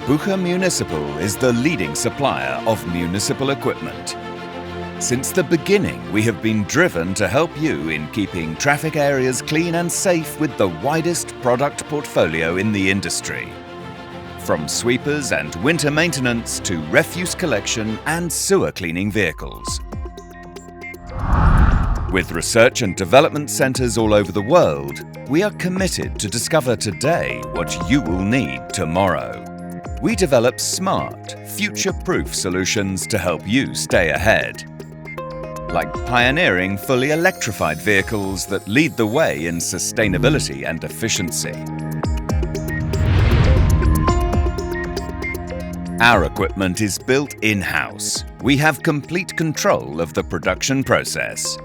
Bucher Municipal is the leading supplier of municipal equipment. Since the beginning, we have been driven to help you in keeping traffic areas clean and safe with the widest product portfolio in the industry. From sweepers and winter maintenance to refuse collection and sewer cleaning vehicles. With research and development centres all over the world, we are committed to discover today what you will need tomorrow. We develop smart, future-proof solutions to help you stay ahead. Like pioneering fully electrified vehicles that lead the way in sustainability and efficiency. Our equipment is built in-house. We have complete control of the production process.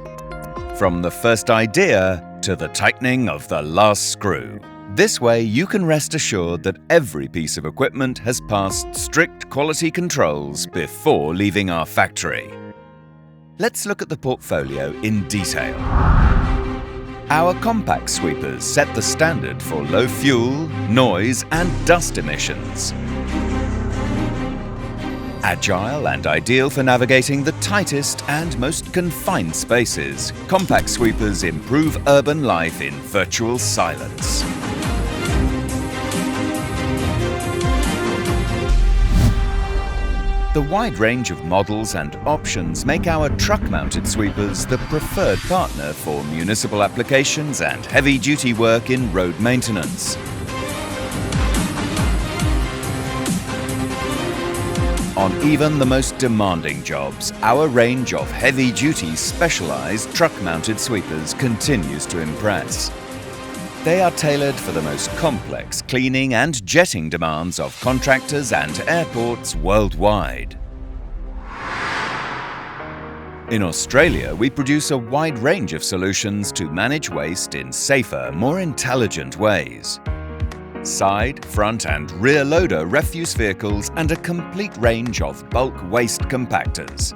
From the first idea to the tightening of the last screw. This way you can rest assured that every piece of equipment has passed strict quality controls before leaving our factory. Let's look at the portfolio in detail. Our compact sweepers set the standard for low fuel, noise and dust emissions. Agile and ideal for navigating the tightest and most confined spaces, compact sweepers improve urban life in virtual silence. The wide range of models and options make our truck-mounted sweepers the preferred partner for municipal applications and heavy-duty work in road maintenance. On even the most demanding jobs, our range of heavy-duty specialized truck-mounted sweepers continues to impress. They are tailored for the most complex cleaning and jetting demands of contractors and airports worldwide. In Australia, we produce a wide range of solutions to manage waste in safer, more intelligent ways. Side, front and rear loader refuse vehicles and a complete range of bulk waste compactors.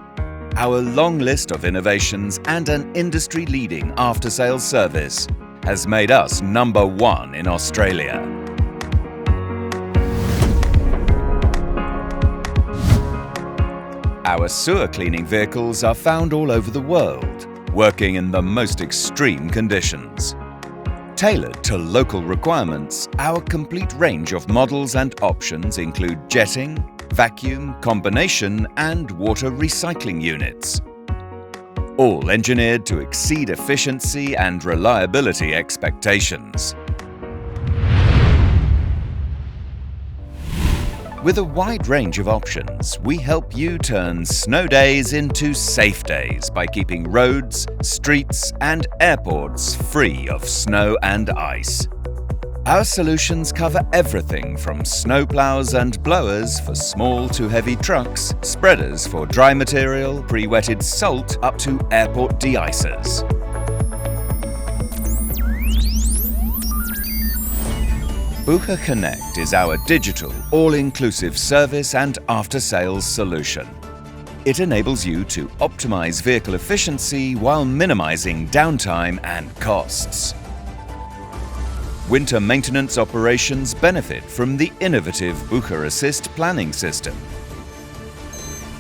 Our long list of innovations and an industry-leading after-sales service has made us #1 in Australia. Our sewer cleaning vehicles are found all over the world, working in the most extreme conditions. Tailored to local requirements, our complete range of models and options include jetting, vacuum, combination and water recycling units. All engineered to exceed efficiency and reliability expectations. With a wide range of options, we help you turn snow days into safe days by keeping roads, streets and airports free of snow and ice. Our solutions cover everything from snowplows and blowers for small to heavy trucks, spreaders for dry material, pre-wetted salt up to airport de-icers. Bucher Connect is our digital, all-inclusive service and after-sales solution. It enables you to optimize vehicle efficiency while minimizing downtime and costs. Winter maintenance operations benefit from the innovative Bucher Assist planning system.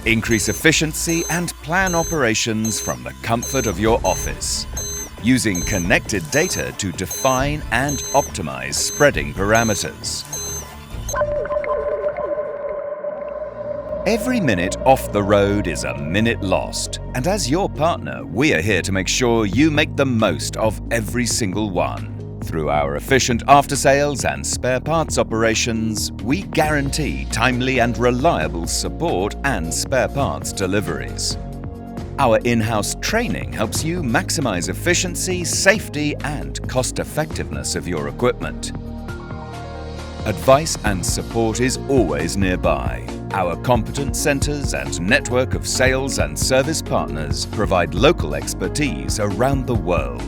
Increase efficiency and plan operations from the comfort of your office, using connected data to define and optimize spreading parameters. Every minute off the road is a minute lost, and as your partner, we are here to make sure you make the most of every single one. Through our efficient after-sales and spare parts operations, we guarantee timely and reliable support and spare parts deliveries. Our in-house training helps you maximize efficiency, safety and cost-effectiveness of your equipment. Advice and support is always nearby. Our competent centres and network of sales and service partners provide local expertise around the world.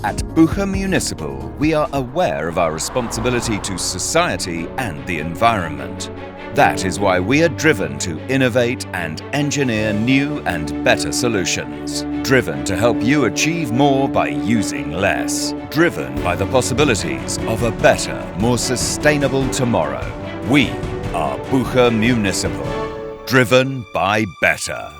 At Bucher Municipal, we are aware of our responsibility to society and the environment. That is why we are driven to innovate and engineer new and better solutions. Driven to help you achieve more by using less. Driven by the possibilities of a better, more sustainable tomorrow. We are Bucher Municipal, driven by better.